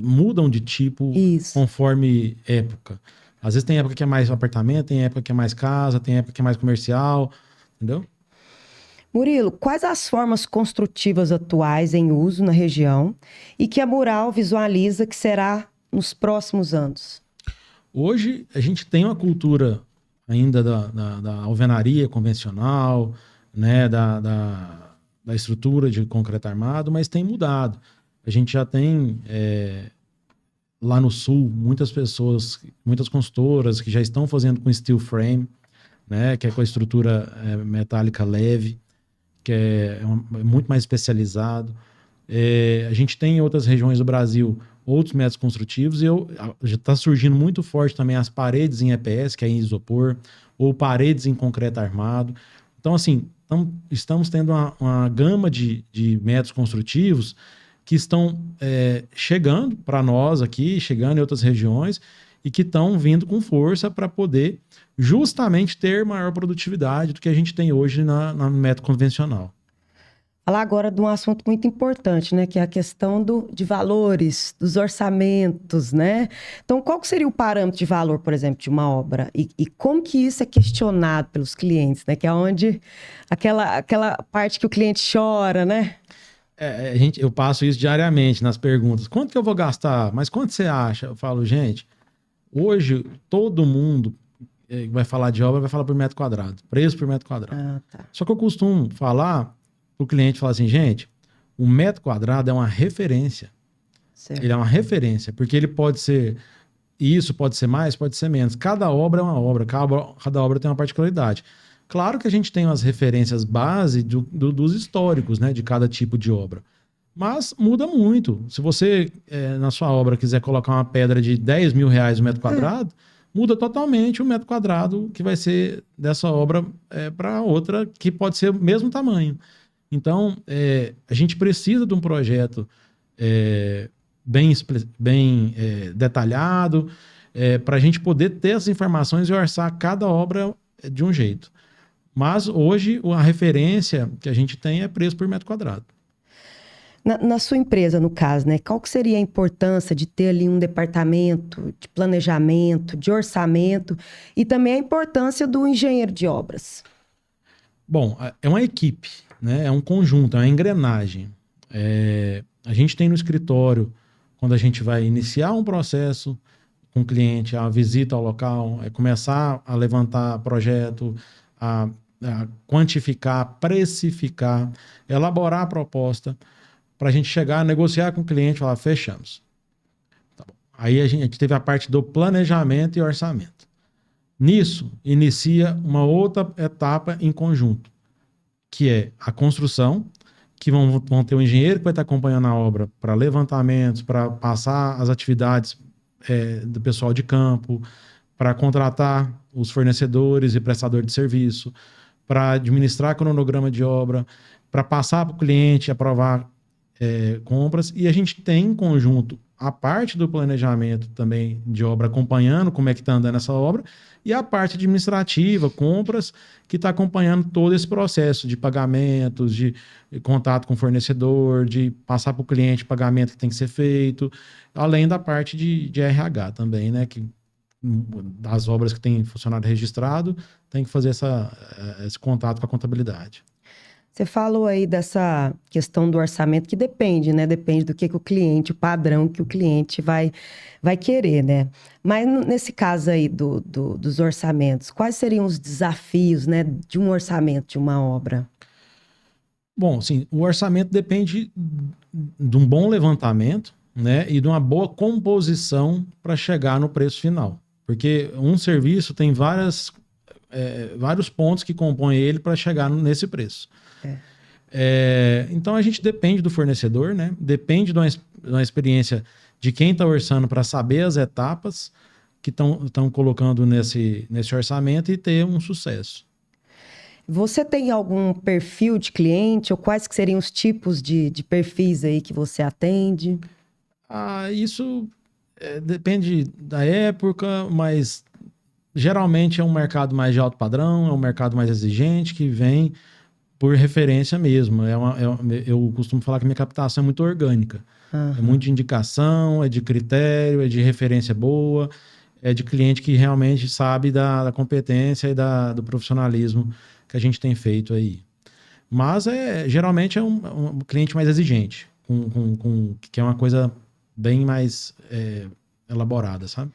mudam de tipo conforme época. Às vezes tem época que é mais apartamento, tem época que é mais casa, tem época que é mais comercial, entendeu? Murilo, quais as formas construtivas atuais em uso na região e que a Mural visualiza que será nos próximos anos? Hoje a gente tem uma cultura ainda da alvenaria convencional, né, da estrutura de concreto armado, mas tem mudado. A gente já tem lá no sul muitas pessoas, muitas consultoras que já estão fazendo com steel frame, né, que é com a estrutura metálica leve, que é muito mais especializado. A gente tem em outras regiões do Brasil outros métodos construtivos, e já está surgindo muito forte também as paredes em EPS, que é em isopor, ou paredes em concreto armado. Então, assim, estamos tendo uma gama de métodos construtivos que estão chegando para nós aqui, chegando em outras regiões, e que estão vindo com força para poder justamente ter maior produtividade do que a gente tem hoje no método convencional. Falar agora de um assunto muito importante, né? Que é a questão de valores, dos orçamentos, né? Então, qual que seria o parâmetro de valor, por exemplo, de uma obra? E como que isso é questionado pelos clientes, né? Que é onde aquela parte que o cliente chora, né? Eu passo isso diariamente nas perguntas. Quanto que eu vou gastar? Mas quanto você acha? Eu falo, gente, hoje todo mundo vai falar de obra, vai falar por metro quadrado. Preço por metro quadrado. Tá. Só que eu costumo falar o cliente fala assim, gente, o metro quadrado é uma referência. Certo. Ele é uma referência, porque ele pode ser isso, pode ser mais, pode ser menos. Cada obra é uma obra, cada obra tem uma particularidade. Claro que a gente tem umas referências base dos históricos, né, de cada tipo de obra. Mas muda muito. Se você, na sua obra, quiser colocar uma pedra de 10 mil reais o metro quadrado, muda totalmente o metro quadrado que vai ser dessa obra para outra que pode ser o mesmo tamanho. Então, a gente precisa de um projeto bem detalhado para a gente poder ter essas informações e orçar cada obra de um jeito. Mas hoje a referência que a gente tem é preço por metro quadrado. Na sua empresa, no caso, né? Qual que seria a importância de ter ali um departamento de planejamento, de orçamento e também a importância do engenheiro de obras? Bom, é uma equipe, né? É um conjunto, é uma engrenagem. A gente tem no escritório, quando a gente vai iniciar um processo com o cliente, a visita ao local, começar a levantar projeto, a quantificar, precificar, elaborar a proposta para a gente chegar a negociar com o cliente e falar, fechamos. Tá bom. Aí a gente teve a parte do planejamento e orçamento. Nisso, inicia uma outra etapa em conjunto, que é a construção, que vão ter um engenheiro que vai estar acompanhando a obra para levantamentos, para passar as atividades do pessoal de campo, para contratar os fornecedores e prestadores de serviço, para administrar cronograma de obra, para passar para o cliente, aprovar compras. E a gente tem em conjunto a parte do planejamento também de obra, acompanhando como é que está andando essa obra, e a parte administrativa, compras, que está acompanhando todo esse processo de pagamentos, de contato com o fornecedor, de passar para o cliente o pagamento que tem que ser feito, além da parte de RH também, né? Que das obras que tem funcionário registrado, tem que fazer esse contato com a contabilidade. Você falou aí dessa questão do orçamento, que depende, né? Depende do que o cliente, o padrão que o cliente vai querer, né? Mas nesse caso aí dos orçamentos, quais seriam os desafios, né, de um orçamento de uma obra? Bom, sim, o orçamento depende de um bom levantamento, né, e de uma boa composição para chegar no preço final. Porque um serviço tem vários pontos que compõem ele para chegar nesse preço. Então a gente depende do fornecedor, né? Depende de uma experiência de quem está orçando para saber as etapas que estão colocando nesse orçamento e ter um sucesso. Você tem algum perfil de cliente ou quais que seriam os tipos de perfis aí que você atende? Isso depende da época, mas geralmente é um mercado mais de alto padrão, é um mercado mais exigente que vem por referência mesmo. Eu costumo falar que minha captação é muito orgânica. Uhum. É muito de indicação, é de critério, é de referência boa, é de cliente que realmente sabe da competência e do profissionalismo que a gente tem feito aí. Mas geralmente é um cliente mais exigente, que é uma coisa bem mais elaborada, sabe?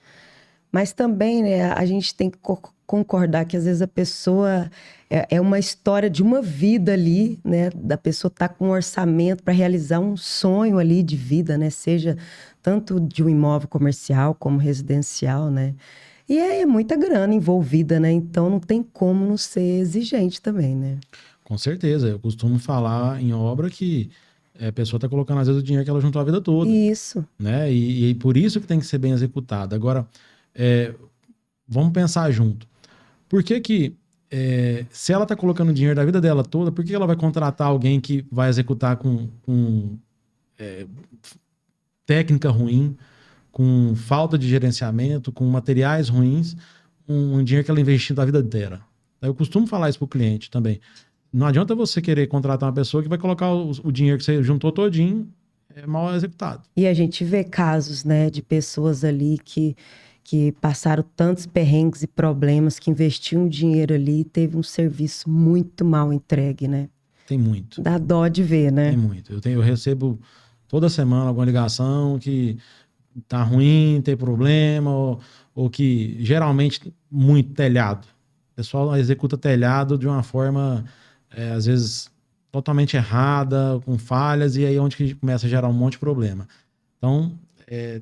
Mas também, né, a gente tem que concordar que às vezes a pessoa é uma história de uma vida ali, né? Da pessoa estar com um orçamento para realizar um sonho ali de vida, né? Seja tanto de um imóvel comercial como residencial, né? E é muita grana envolvida, né? Então não tem como não ser exigente também, né? Com certeza. Eu costumo falar em obra que a pessoa está colocando às vezes o dinheiro que ela juntou a vida toda. Isso. Né? E por isso que tem que ser bem executado. Agora, vamos pensar junto. Por que se ela está colocando o dinheiro da vida dela toda, por que ela vai contratar alguém que vai executar com técnica ruim, com falta de gerenciamento, com materiais ruins, um dinheiro que ela investiu da vida inteira? Eu costumo falar isso para o cliente também. Não adianta você querer contratar uma pessoa que vai colocar o dinheiro que você juntou todinho mal executado. E a gente vê casos, né, de pessoas ali que passaram tantos perrengues e problemas, que investiam dinheiro ali e teve um serviço muito mal entregue, né? Tem muito. Dá dó de ver, né? Tem muito. Eu recebo toda semana alguma ligação que tá ruim, tem problema, ou que geralmente muito telhado. O pessoal executa telhado de uma forma, às vezes, totalmente errada, com falhas, e aí é onde que começa a gerar um monte de problema. Então,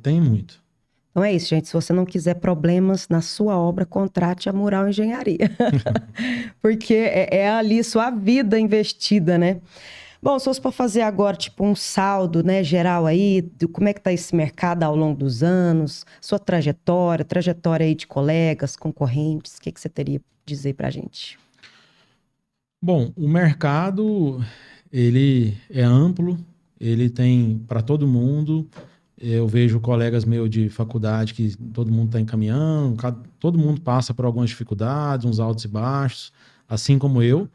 tem muito. Então é isso, gente. Se você não quiser problemas na sua obra, contrate a Mural Engenharia. Porque é ali sua vida investida, né? Bom, se fosse para fazer agora, tipo, um saldo, né, geral aí, de como é que tá esse mercado ao longo dos anos, sua trajetória aí de colegas, concorrentes, o que você teria a dizer pra gente? Bom, o mercado, ele é amplo, ele tem para todo mundo. Eu vejo colegas meus de faculdade que todo mundo está encaminhando, todo mundo passa por algumas dificuldades, uns altos e baixos, assim como eu.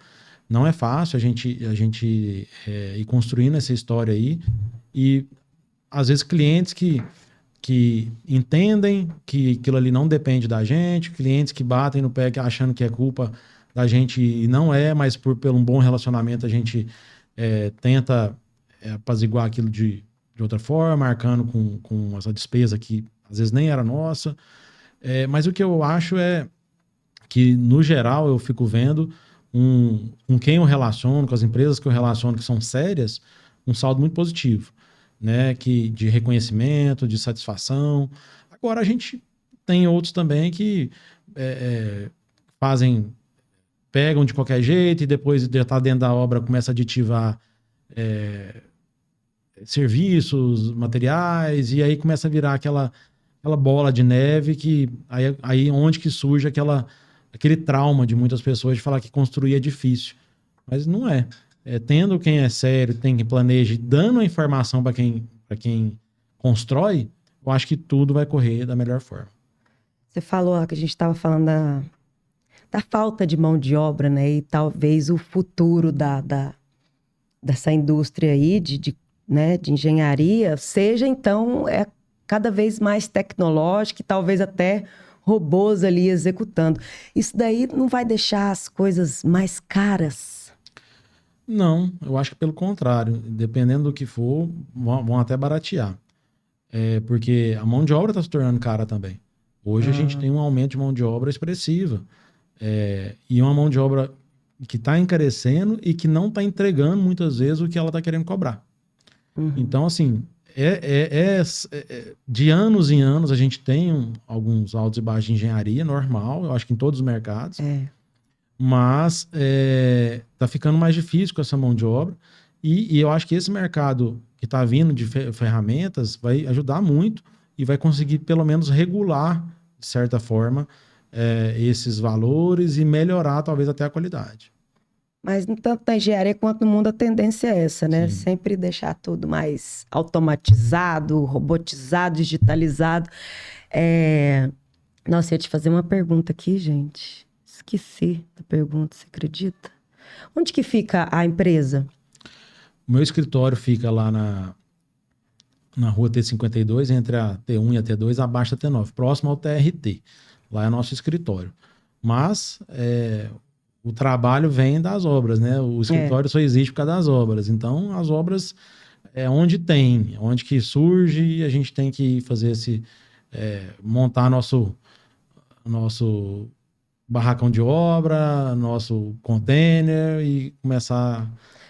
Não é fácil a gente ir construindo essa história aí. E, às vezes, clientes que entendem que aquilo ali não depende da gente, clientes que batem no pé achando que é culpa da gente e não é, mas pelo um bom relacionamento a gente tenta apaziguar aquilo de outra forma, arcando com essa despesa que às vezes nem era nossa. Mas o que eu acho é que, no geral, eu fico vendo com quem eu relaciono, com as empresas que eu relaciono que são sérias, um saldo muito positivo, né? De reconhecimento, de satisfação. Agora a gente tem outros também que pegam de qualquer jeito e depois de estar dentro da obra começa a aditivar serviços, materiais, e aí começa a virar aquela bola de neve que aí onde que surge aquele trauma de muitas pessoas de falar que construir é difícil. Mas não é. Tendo quem é sério, tem quem planeja, dando a informação para quem constrói, eu acho que tudo vai correr da melhor forma. Você falou que a gente estava falando da falta de mão de obra, né? E talvez o futuro dessa indústria aí né, de engenharia seja, então, cada vez mais tecnológica e talvez até robôs ali executando. Isso daí não vai deixar as coisas mais caras? Não, eu acho que pelo contrário. Dependendo do que for, vão até baratear. Porque a mão de obra está se tornando cara também. Hoje a gente tem um aumento de mão de obra expressiva. E uma mão de obra que está encarecendo e que não está entregando muitas vezes o que ela está querendo cobrar. Uhum. Então, assim, de anos em anos a gente tem alguns altos e baixos de engenharia, normal, eu acho que em todos os mercados. Mas está ficando mais difícil com essa mão de obra. E eu acho que esse mercado que está vindo de ferramentas vai ajudar muito e vai conseguir pelo menos regular, de certa forma, esses valores e melhorar talvez até a qualidade. Mas tanto na engenharia quanto no mundo a tendência é essa, né? Sim. Sempre deixar tudo mais automatizado, robotizado, digitalizado. Nossa, eu ia te fazer uma pergunta aqui, gente. Esqueci da pergunta, você acredita? Onde que fica a empresa? O meu escritório fica lá na rua T52, entre a T1 e a T2, abaixo da T9, próximo ao TRT. Lá é nosso escritório. Mas o trabalho vem das obras, né? O escritório só existe por causa das obras. Então, as obras é onde que surge, e a gente tem que fazer montar nosso barracão de obra, nosso container e começar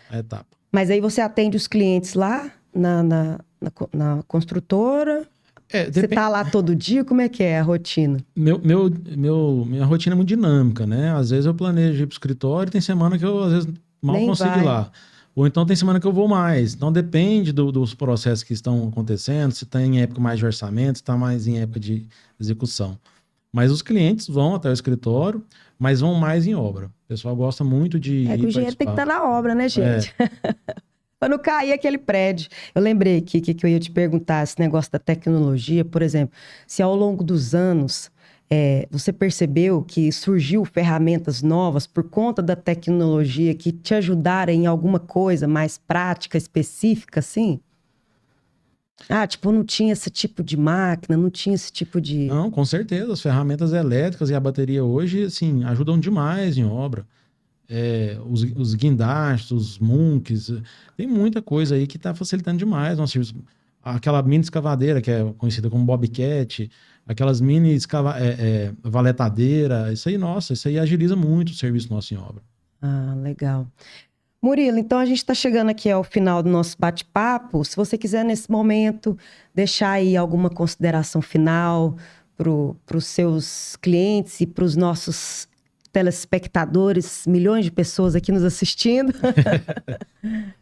a etapa. Mas aí você atende os clientes lá na construtora? Você tá lá todo dia? Como é que é a rotina? Minha rotina é muito dinâmica, né? Às vezes eu planejo ir pro escritório, tem semana que eu às vezes mal consigo ir lá. Ou então tem semana que eu vou mais. Então depende dos processos que estão acontecendo, se está em época mais de orçamento, se está mais em época de execução. Mas os clientes vão até o escritório, mas vão mais em obra. O pessoal gosta muito de ir que o engenheiro tem que estar na obra, né, gente? Para não cair aquele prédio. Eu lembrei que eu ia te perguntar esse negócio da tecnologia, por exemplo, se ao longo dos anos você percebeu que surgiu ferramentas novas por conta da tecnologia que te ajudaram em alguma coisa mais prática, específica, assim? Tipo, não tinha esse tipo de máquina, não tinha esse tipo de... Não, com certeza. As ferramentas elétricas e a bateria hoje, assim, ajudam demais em obra. Os guindastes, os munks, tem muita coisa aí que está facilitando demais. Nossa, aquela mini escavadeira, que é conhecida como Bobcat, aquelas mini valetadeira, isso aí agiliza muito o serviço nosso em obra. Legal. Murilo, então a gente está chegando aqui ao final do nosso bate-papo. Se você quiser, nesse momento, deixar aí alguma consideração final para os seus clientes e para os nossos telespectadores, milhões de pessoas aqui nos assistindo.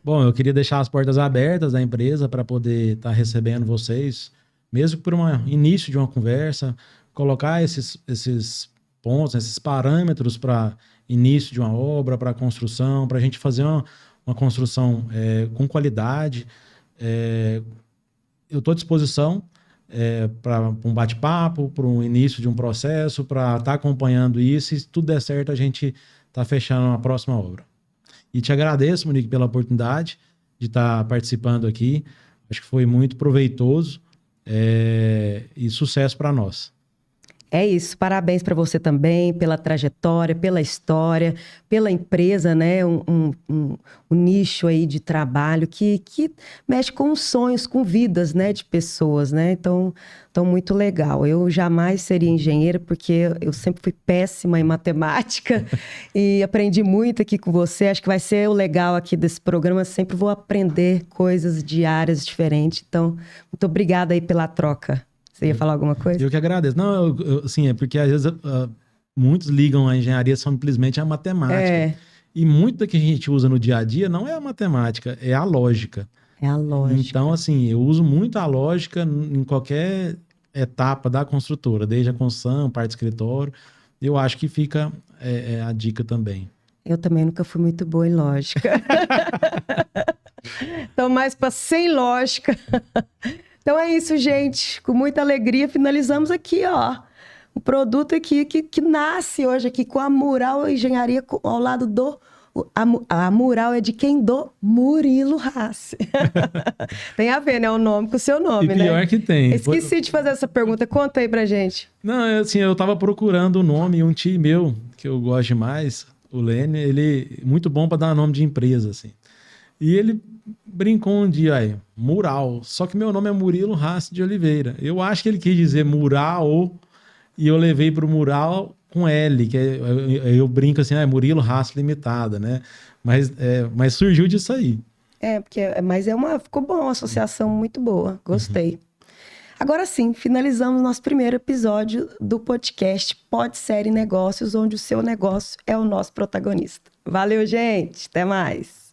Bom, eu queria deixar as portas abertas da empresa para poder estar recebendo vocês, mesmo por início de uma conversa, colocar esses pontos, esses parâmetros para início de uma obra, para construção, para a gente fazer uma construção com qualidade. Eu estou à disposição para um bate-papo, para um início de um processo, para estar acompanhando isso, e se tudo der certo, a gente está fechando a próxima obra. E te agradeço, Monique, pela oportunidade de estar participando aqui. Acho que foi muito proveitoso e sucesso para nós. É isso, parabéns para você também, pela trajetória, pela história, pela empresa, né? Um nicho aí de trabalho que mexe com os sonhos, com vidas, né? De pessoas, né? Então, muito legal. Eu jamais seria engenheira porque eu sempre fui péssima em matemática e aprendi muito aqui com você. Acho que vai ser o legal aqui desse programa. Sempre vou aprender coisas de áreas diferentes. Então, muito obrigada aí pela troca. Você ia falar alguma coisa? Eu que agradeço. Não, assim, é porque às vezes muitos ligam a engenharia simplesmente à matemática. E muito que a gente usa no dia a dia não é a matemática, é a lógica. É a lógica. Então, assim, eu uso muito a lógica em qualquer etapa da construtora, desde a construção, parte do escritório. Eu acho que fica a dica também. Eu também nunca fui muito boa em lógica. Então, mais para sem lógica. Então é isso, gente. Com muita alegria, finalizamos aqui, ó. Um produto aqui que nasce hoje aqui com a Mural Engenharia ao lado do... A Mural é de quem? Do Murilo Hassi. Tem a ver, né? O nome com o seu nome, e pior né? que tem. Esqueci de fazer essa pergunta. Conta aí pra gente. Não, assim, eu tava procurando o nome e um tio meu, que eu gosto demais, o Lênin, ele é muito bom para dar nome de empresa, assim. E ele brincou um dia aí, Mural. Só que meu nome é Murilo Hassi de Oliveira. Eu acho que ele quis dizer mural e eu levei para o mural com L, que eu brinco assim, Murilo Hassi Limitada, né? Mas surgiu disso aí. Mas ficou bom, uma associação muito boa. Gostei. Agora sim, finalizamos nosso primeiro episódio do podcast Pod Série Negócios, onde o seu negócio é o nosso protagonista. Valeu, gente. Até mais.